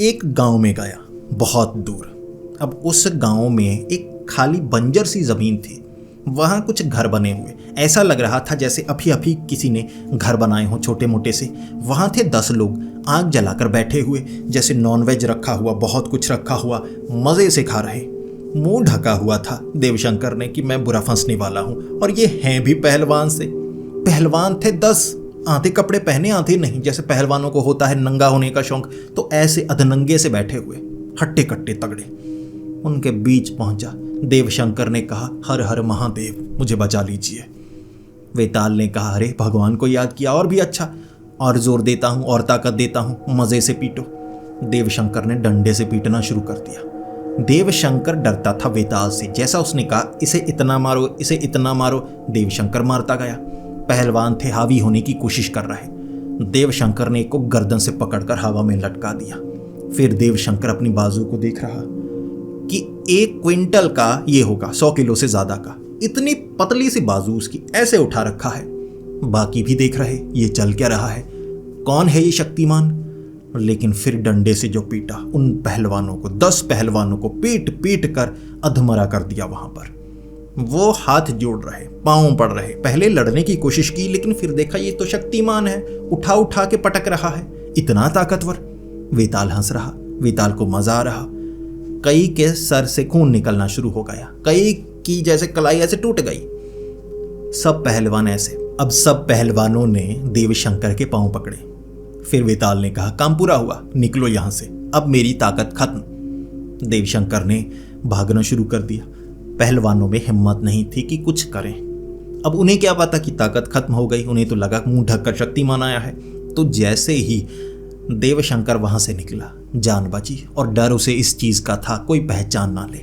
एक गांव में गया, बहुत दूर। अब उस गांव में एक खाली बंजर सी जमीन थी, वहां कुछ घर बने हुए, ऐसा लग रहा था जैसे अभी अभी किसी ने घर बनाए हों छोटे मोटे से। वहां थे 10 लोग आग जलाकर बैठे हुए, जैसे नॉनवेज रखा हुआ, बहुत कुछ रखा हुआ, मजे से खा रहे। मुंह ढका हुआ था देवशंकर ने कि मैं बुरा फंसने वाला हूं। और ये हैं भी पहलवान से, पहलवान थे 10, आधे कपड़े पहने आधे नहीं, जैसे पहलवानों को होता है नंगा होने का शौक, तो ऐसे अधनंगे से बैठे हुए, हट्टे कट्टे तगड़े। उनके बीच पहुंचा। देवशंकर ने कहा हर हर महादेव, मुझे बचा लीजिए। वेताल ने कहा अरे भगवान को याद किया, और भी अच्छा, और जोर देता हूं और ताकत देता हूं, मजे से पीटो। देवशंकर ने डंडे से पीटना शुरू कर दिया। देवशंकर डरता था वेताल से, जैसा उसने कहा इसे इतना मारो, इसे इतना मारो, देवशंकर मारता गया। पहलवान थे, हावी होने की कोशिश कर रहे। देवशंकर ने एक को गर्दन से पकड़कर हवा में लटका दिया। फिर देवशंकर अपनी बाजू को देख रहा कि 1 क्विंटल का ये होगा, 100 किलो से ज्यादा का, इतनी पतली सी बाजू उसकी, ऐसे उठा रखा है। बाकी भी देख रहे ये चल क्या रहा है, कौन है ये शक्तिमान। लेकिन फिर डंडे से जो पीटा, उन पहलवानों को, 10 पहलवानों को पीट पीट कर अधमरा कर दिया। वहां पर वो हाथ जोड़ रहे, पांव पड़ रहे। पहले लड़ने की कोशिश की, लेकिन फिर देखा ये तो शक्तिमान है, उठा उठा के पटक रहा है, इतना ताकतवर। वेताल हंस रहा, वेताल को मजा आ रहा। कई के सर से खून निकलना शुरू हो गया, कई की जैसे कलाई ऐसे टूट गई। सब पहलवान ऐसे। अब सब पहलवानों ने देवशंकर के पांव पकड़े। फिर वेताल ने कहा काम पूरा हुआ, निकलो यहां से, अब मेरी ताकत खत्म। देवशंकर ने भागना शुरू कर दिया। पहलवानों में हिम्मत नहीं थी कि कुछ करें। अब उन्हें क्या पता कि ताकत खत्म हो गई, उन्हें तो लगा मुंह ढककर शक्तिमान आया है। तो जैसे ही देवशंकर वहां से निकला, जान बची। और डर उसे इस चीज का था कोई पहचान ना ले।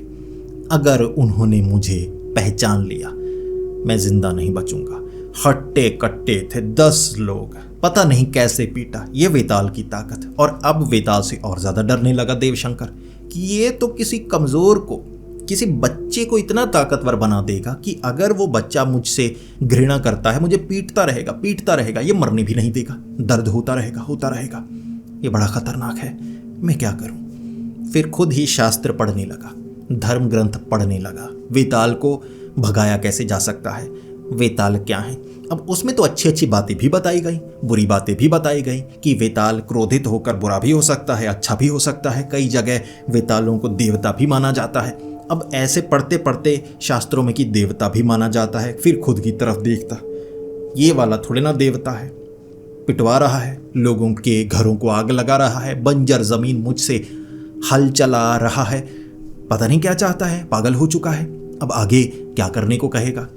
अगर उन्होंने मुझे पहचान लिया मैं जिंदा नहीं बचूंगा। हट्टे कट्टे थे 10 लोग, पता नहीं कैसे पीटा। ये वेताल की ताकत। और अब वेताल से और ज्यादा डरने लगा देवशंकर कि ये तो किसी कमजोर को, किसी बच्चे को इतना ताकतवर बना देगा कि अगर वो बच्चा मुझसे घृणा करता है, मुझे पीटता रहेगा, ये मरने भी नहीं देगा, दर्द होता रहेगा। ये बड़ा खतरनाक है, मैं क्या करूं। फिर खुद ही शास्त्र पढ़ने लगा। धर्म ग्रंथ पढ़ने लगा। वेताल को भगाया कैसे जा सकता है, वेताल क्या है। अब उसमें तो अच्छी अच्छी बातें भी बताई गई, बुरी बातें भी बताई गई कि वेताल क्रोधित होकर बुरा भी हो सकता है, अच्छा भी हो सकता है। कई जगह वेतालों को देवता भी माना जाता है। अब ऐसे पढ़ते पढ़ते शास्त्रों में कि देवता भी माना जाता है, फिर खुद की तरफ देखता, ये वाला थोड़े ना देवता है, पिटवा रहा है, लोगों के घरों को आग लगा रहा है, बंजर जमीन मुझसे हल चला रहा है, पता नहीं क्या चाहता है, पागल हो चुका है। अब आगे क्या करने को कहेगा।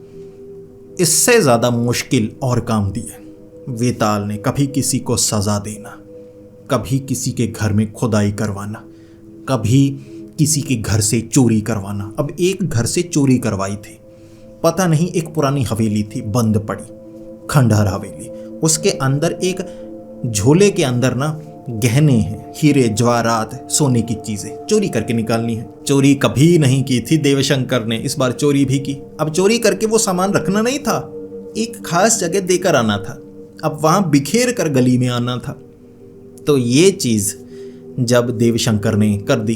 इससे ज्यादा मुश्किल और काम दिए वेताल ने। कभी किसी को सजा देना, कभी किसी के घर में खुदाई करवाना, कभी किसी के घर से चोरी करवाना। अब एक घर से चोरी करवाई थी, पता नहीं एक पुरानी हवेली थी बंद पड़ी, खंडहर हवेली। उसके अंदर एक झोले के अंदर ना गहने हैं, हीरे जवाहरात सोने की चीजें चोरी करके निकालनी है। चोरी कभी नहीं की थी देवशंकर ने, इस बार चोरी भी की। अब चोरी करके वो सामान रखना नहीं था, एक खास जगह देकर आना था। अब वहां बिखेर कर गली में आना था। तो ये चीज जब देवशंकर ने कर दी,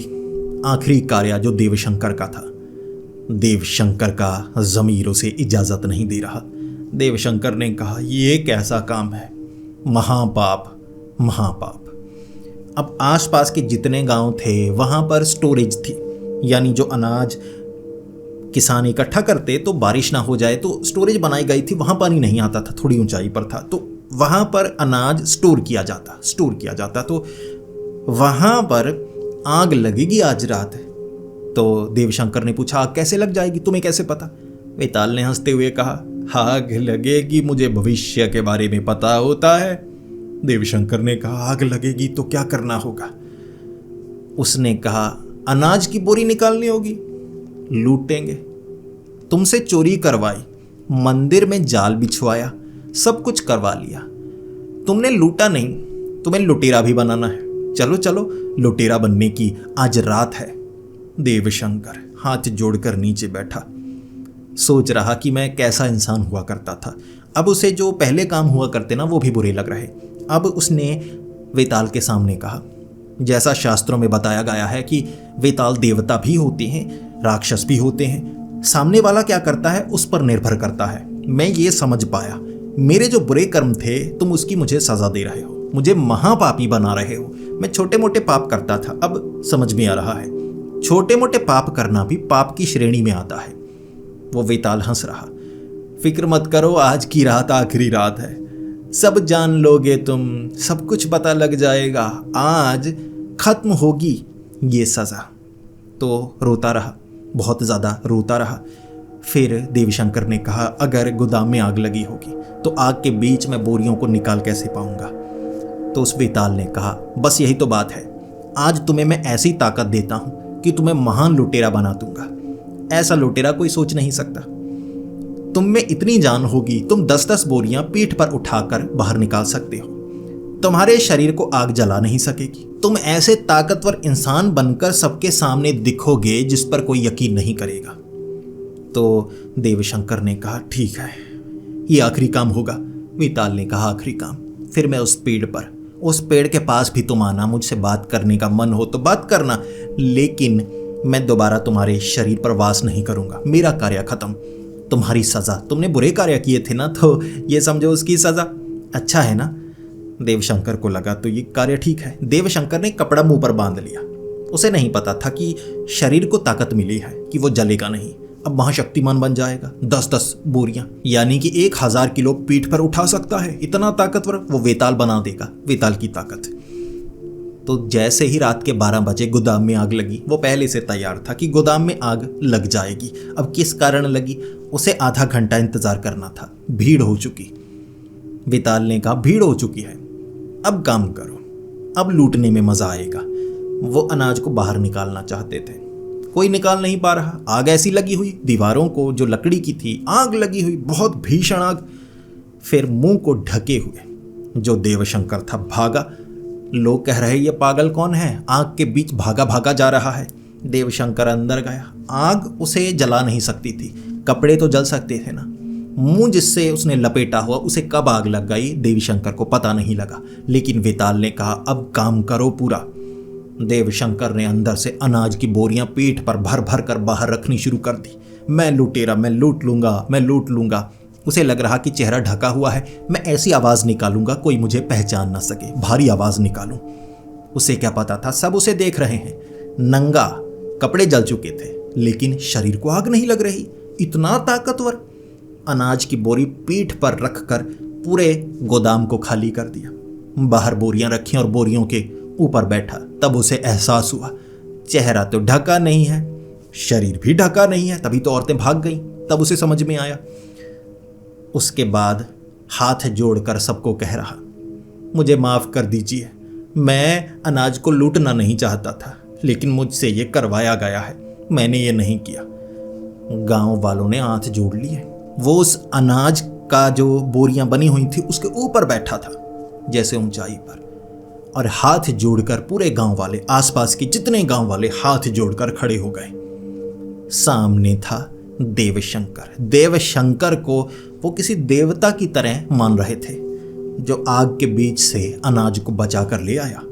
आखिरी कार्य जो देवशंकर का था, देवशंकर का ज़मीर उसे इजाजत नहीं दे रहा। देवशंकर ने कहा ये कैसा काम है, महापाप महापाप। अब आसपास के जितने गांव थे वहां पर स्टोरेज थी, यानी जो अनाज किसान इकट्ठा करते तो बारिश ना हो जाए तो स्टोरेज बनाई गई थी। वहां पानी नहीं आता था, थोड़ी ऊंचाई पर था, तो वहां पर अनाज स्टोर किया जाता। तो वहां पर आग लगेगी आज रात। तो देवशंकर ने पूछा आग कैसे लग जाएगी, तुम्हें कैसे पता। वेताल ने हंसते हुए कहा आग लगेगी, मुझे भविष्य के बारे में पता होता है। देवशंकर ने कहा आग लगेगी तो क्या करना होगा। उसने कहा अनाज की बोरी निकालनी होगी, लूटेंगे। तुमसे चोरी करवाई, मंदिर में जाल बिछवाया, सब कुछ करवा लिया, तुमने लूटा नहीं, तुम्हें लुटेरा भी बनाना है। चलो चलो लुटेरा बनने की आज रात है। देवशंकर हाथ जोड़कर नीचे बैठा, सोच रहा कि मैं कैसा इंसान हुआ करता था। अब उसे जो पहले काम हुआ करते ना वो भी बुरे लग रहे। अब उसने वेताल के सामने कहा जैसा शास्त्रों में बताया गया है कि वेताल देवता भी होते हैं, राक्षस भी होते हैं। सामने वाला क्या करता है उस पर निर्भर करता है। मैं ये समझ पाया, मेरे जो बुरे कर्म थे तुम उसकी मुझे सजा दे रहे हो, मुझे महापापी बना रहे हो। मैं छोटे मोटे पाप करता था, अब समझ में आ रहा है छोटे मोटे पाप करना भी पाप की श्रेणी में आता है। वो वेताल हंस रहा। फिक्र मत करो, आज की रात आखिरी रात है, सब जान लोगे तुम, सब कुछ पता लग जाएगा, आज खत्म होगी ये सजा। तो रोता रहा, बहुत ज़्यादा रोता रहा। फिर देवशंकर ने कहा अगर गोदाम में आग लगी होगी तो आग के बीच में बोरियों को निकाल कैसे पाऊंगा। तो उस वेताल ने कहा बस यही तो बात है, आज तुम्हें मैं ऐसी ताकत देता हूं कि तुम्हें महान लुटेरा बना दूंगा। ऐसा लुटेरा कोई सोच नहीं सकता। तुम में इतनी जान होगी, तुम 10-10 बोरियां पीठ पर उठाकर बाहर निकाल सकते हो, तुम्हारे शरीर को आग जला नहीं सकेगी। तुम ऐसे ताकतवर इंसान बनकर सबके सामने दिखोगे जिस पर कोई यकीन नहीं करेगा। तो देवशंकर ने कहा ठीक है, ये आखिरी काम होगा। वेताल ने कहा आखिरी काम। फिर मैं उस पेड़ के पास भी तुम आना, मुझसे बात करने का मन हो तो बात करना, लेकिन मैं दोबारा तुम्हारे शरीर पर वास नहीं करूंगा। मेरा कार्य खत्म। तुम्हारी सजा, तुमने बुरे कार्य किए थे ना, तो ये समझो उसकी सजा। अच्छा है ना। देवशंकर को लगा तो ये कार्य ठीक है। देवशंकर ने कपड़ा मुंह पर बांध लिया। उसे नहीं पता था कि शरीर को ताकत मिली है कि वो जलेगा नहीं, अब महाशक्तिमान बन जाएगा। 10-10 बोरियां यानी कि 1000 किलो पीठ पर उठा सकता है, इतना ताकतवर वो वेताल बना देगा, वेताल की ताकत। तो जैसे ही रात के 12 बजे गोदाम में आग लगी, वो पहले से तैयार था कि गोदाम में आग लग जाएगी। अब किस कारण लगी उसे आधा घंटा इंतजार करना था। भीड़ हो चुकी। वेताल ने कहा भीड़ हो चुकी है, अब काम करो, अब लूटने में मजा आएगा। वो अनाज को बाहर निकालना चाहते थे, कोई निकाल नहीं पा रहा। आग ऐसी लगी हुई, दीवारों को जो लकड़ी की थी आग लगी हुई, बहुत भीषण आग। फिर मुंह को ढके हुए जो देवशंकर था भागा। लोग कह रहे ये पागल कौन है, आग के बीच भागा भागा जा रहा है। देवशंकर अंदर गया। आग उसे जला नहीं सकती थी, कपड़े तो जल सकते थे ना। मुंह जिससे उसने लपेटा हुआ उसे कब आग लग गई देवशंकर को पता नहीं लगा। लेकिन वेताल ने कहा अब काम करो पूरा। देवशंकर ने अंदर से अनाज की बोरियां पीठ पर भर भर कर बाहर रखनी शुरू कर दी। मैं लुटेरा, मैं लूट लूंगा, मैं लूट लूंगा। उसे लग रहा कि चेहरा ढका हुआ है, मैं ऐसी आवाज निकालूंगा कोई मुझे पहचान ना सके, भारी आवाज निकालूं। उसे क्या पता था, सब उसे देख रहे हैं। नंगा, कपड़े जल चुके थे, लेकिन शरीर को आग नहीं लग रही, इतना ताकतवर। अनाज की बोरी पीठ पर रखकर पूरे गोदाम को खाली कर दिया। बाहर बोरियां रखी और बोरियों के ऊपर बैठा। तब उसे एहसास हुआ, चेहरा तो ढका नहीं है, शरीर भी ढका नहीं है, तभी तो औरतें भाग गईं। तब उसे समझ में आया। उसके बाद हाथ जोड़कर सबको कह रहा, मुझे माफ कर दीजिए, मैं अनाज को लूटना नहीं चाहता था, लेकिन मुझसे ये करवाया गया है, मैंने ये नहीं किया। गांव वालों ने हाथ जोड़ लिए। वो उस अनाज का जो बोरियां बनी हुई थी उसके ऊपर बैठा था, जैसे ऊंचाई पर, और हाथ जोड़कर पूरे गांव वाले, आसपास के जितने गांव वाले हाथ जोड़कर खड़े हो गए। सामने था देवशंकर। देवशंकर को वो किसी देवता की तरह मान रहे थे, जो आग के बीच से अनाज को बचा कर ले आया।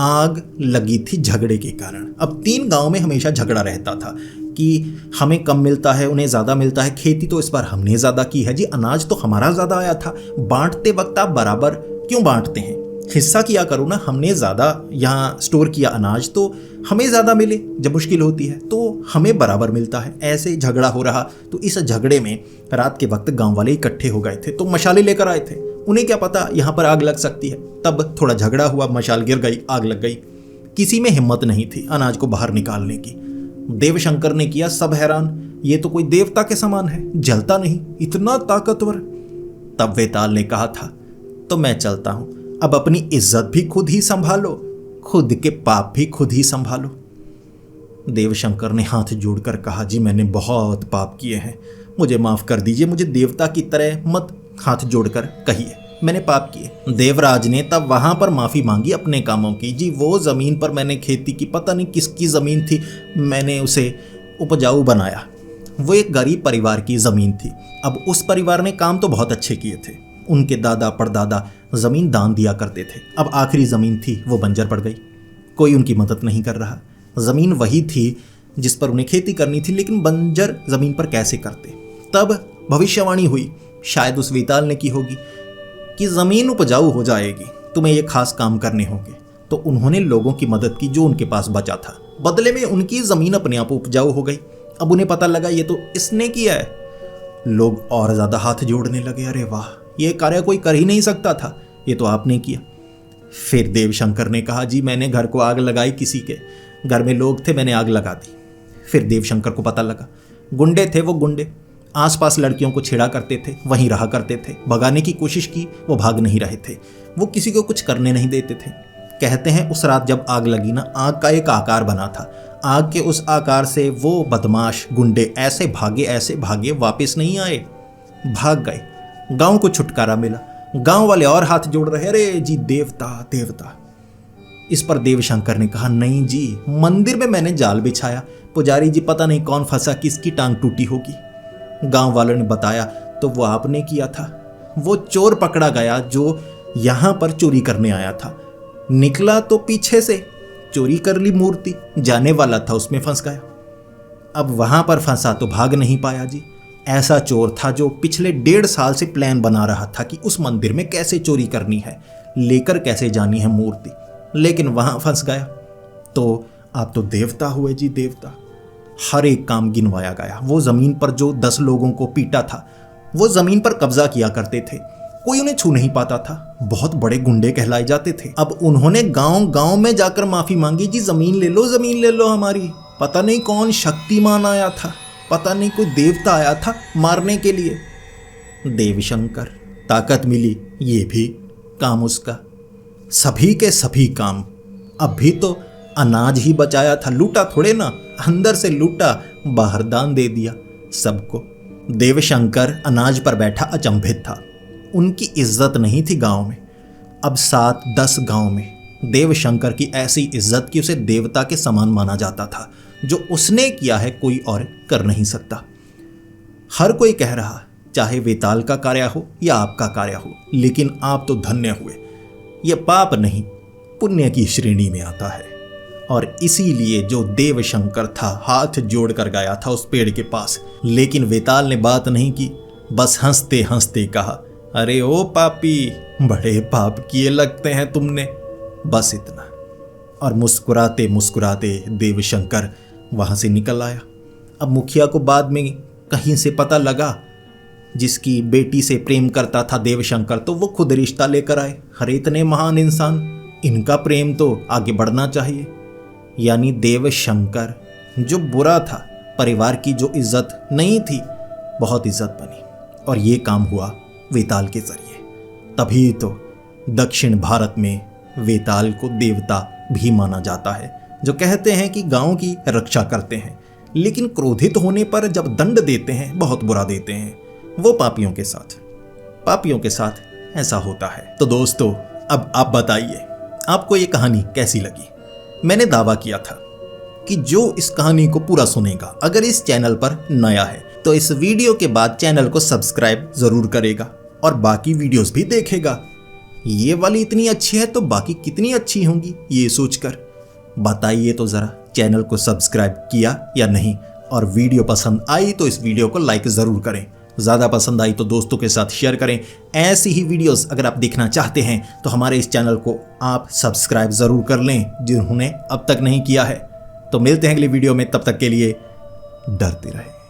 आग लगी थी झगड़े के कारण। अब 3 गांव में हमेशा झगड़ा रहता था कि हमें कम मिलता है, उन्हें ज़्यादा मिलता है। खेती तो इस बार हमने ज़्यादा की है जी, अनाज तो हमारा ज़्यादा आया था। बांटते वक्त आप बराबर क्यों बांटते हैं? हिस्सा किया करो ना, हमने ज़्यादा यहाँ स्टोर किया अनाज तो हमें ज़्यादा मिले, जब मुश्किल होती है तो हमें बराबर मिलता है। ऐसे झगड़ा हो रहा। तो इस झगड़े में रात के वक्त गांव वाले इकट्ठे हो गए थे, तो मशाले लेकर आए थे। उन्हें क्या पता यहाँ पर आग लग सकती है। तब थोड़ा झगड़ा हुआ, मशाल गिर गई, आग लग गई। किसी में हिम्मत नहीं थी अनाज को बाहर निकालने की। देवशंकर ने किया, सब हैरान, ये तो कोई देवता के समान है, जलता नहीं, इतना ताकतवर। तब वेताल ने कहा था, तो मैं चलता हूं, अब अपनी इज्जत भी खुद ही संभालो, खुद के पाप भी खुद ही संभालो। देवशंकर ने हाथ जोड़कर कहा, जी मैंने बहुत पाप किए हैं, मुझे माफ कर दीजिए, मुझे देवता की तरह मत हाथ जोड़कर कहिए, मैंने पाप किए। देवराज ने तब वहां पर माफी मांगी अपने कामों की। जी वो जमीन पर मैंने खेती की, पता नहीं किसकी जमीन थी, मैंने उसे उपजाऊ बनाया। वो एक गरीब परिवार की जमीन थी। अब उस परिवार ने काम तो बहुत अच्छे किए थे, उनके दादा परदादा जमीन दान दिया करते थे। अब आखिरी जमीन थी वो बंजर पड़ गई, कोई उनकी मदद नहीं कर रहा। जमीन वही थी जिस पर उन्हें खेती करनी थी, लेकिन बंजर जमीन पर कैसे करते। तब भविष्यवाणी हुई, शायद उस वेताल ने की होगी, कि जमीन उपजाऊ हो जाएगी, तुम्हें ये खास काम करने होंगे। तो उन्होंने लोगों की मदद की जो उनके पास बचा था, बदले में उनकी जमीन अपने आप उपजाऊ हो गई। अब उन्हें पता लगा ये तो इसने किया है। लोग और ज्यादा हाथ जोड़ने लगे, अरे वाह, ये कार्य कोई कर ही नहीं सकता था, ये तो आपने किया। फिर देवशंकर ने कहा, जी मैंने घर को आग लगाई, किसी के घर में लोग थे, मैंने आग लगा दी। फिर देवशंकर को पता लगा, गुंडे थे वो, गुंडे आसपास लड़कियों को छेड़ा करते थे, वहीं रहा करते थे। भगाने की कोशिश की, वो भाग नहीं रहे थे, वो किसी को कुछ करने नहीं देते थे। कहते हैं उस रात जब आग लगी ना, आग का एक आकार बना था, आग के उस आकार से वो बदमाश गुंडे ऐसे भागे, वापस नहीं आए, भाग गए। गांव को छुटकारा मिला। गांव वाले और हाथ जोड़ रहे, अरे जी देवता देवता। इस पर देवशंकर ने कहा, नहीं जी, मंदिर में मैंने जाल बिछाया, पुजारी जी पता नहीं कौन फंसा, किसकी टांग टूटी होगी। गांव वालों ने बताया, तो वो आपने किया था। वो चोर पकड़ा गया जो यहां पर चोरी करने आया था, निकला तो पीछे से, चोरी कर ली मूर्ति, जाने वाला था उसमें फंस गया। अब वहां पर फंसा तो भाग नहीं पाया जी। ऐसा चोर था जो पिछले 1.5 साल से प्लान बना रहा था कि उस मंदिर में कैसे चोरी करनी है, लेकर कैसे जानी है मूर्ति, लेकिन वहां फंस गया। तो आप तो देवता हुए जी, देवता। हर एक काम गिनवाया गया। वो जमीन पर जो 10 लोगों को पीटा था, वो जमीन पर कब्जा किया करते थे, कोई उन्हें छू नहीं पाता था, बहुत बड़े गुंडे कहलाए जाते थे। अब उन्होंने गांव गांव में जाकर माफी मांगी, जी जमीन ले लो हमारी। पता नहीं कौन शक्तिमान आया था, पता नहीं कोई देवता आया था मारने के लिए। देवशंकर, ताकत मिली, ये भी काम उसका, सभी के सभी काम। अब भी तो अनाज ही बचाया था, लूटा थोड़े ना, अंदर से लूटा, बाहर दान दे दिया सबको। देवशंकर अनाज पर बैठा अचंभित था। उनकी इज्जत नहीं थी गांव में। अब 7-10 गांव में देवशंकर की ऐसी इज्जत कि उसे देवता के समान माना जाता था। जो उसने किया है कोई और कर नहीं सकता। हर कोई कह रहा, चाहे वेताल का कार्य हो या आपका कार्य हो, लेकिन आप तो धन्य हुए, यह पाप नहीं पुण्य की श्रेणी में आता है। और इसीलिए जो देवशंकर था हाथ जोड़ कर गया था उस पेड़ के पास। लेकिन वेताल ने बात नहीं की, बस हंसते हंसते कहा, अरे ओ पापी, बड़े पाप किए लगते हैं तुमने, बस इतना। और मुस्कुराते मुस्कुराते देवशंकर वहां से निकल आया। अब मुखिया को बाद में कहीं से पता लगा जिसकी बेटी से प्रेम करता था देवशंकर, तो वो खुद रिश्ता लेकर आए। अरे इतने महान इंसान, इनका प्रेम तो आगे बढ़ना चाहिए। यानी देवशंकर जो बुरा था, परिवार की जो इज्जत नहीं थी, बहुत इज्जत बनी। और ये काम हुआ वेताल के जरिए। तभी तो दक्षिण भारत में वेताल को देवता भी माना जाता है, जो कहते हैं कि गांव की रक्षा करते हैं, लेकिन क्रोधित होने पर जब दंड देते हैं बहुत बुरा देते हैं। वो पापियों के साथ ऐसा होता है। तो दोस्तों, अब आप बताइए आपको ये कहानी कैसी लगी। मैंने दावा किया था कि जो इस कहानी को पूरा सुनेगा, अगर इस चैनल पर नया है तो इस वीडियो के बाद चैनल को सब्सक्राइब जरूर करेगा और बाकी वीडियोस भी देखेगा। ये वाली इतनी अच्छी है तो बाकी कितनी अच्छी होंगी, ये सोचकर बताइए तो जरा, चैनल को सब्सक्राइब किया या नहीं। और वीडियो पसंद आई तो इस वीडियो को लाइक ज़रूर करें, ज़्यादा पसंद आई तो दोस्तों के साथ शेयर करें। ऐसी ही वीडियोस अगर आप देखना चाहते हैं तो हमारे इस चैनल को आप सब्सक्राइब ज़रूर कर लें, जिन्होंने अब तक नहीं किया है। तो मिलते हैं अगली वीडियो में, तब तक के लिए डरते रहें।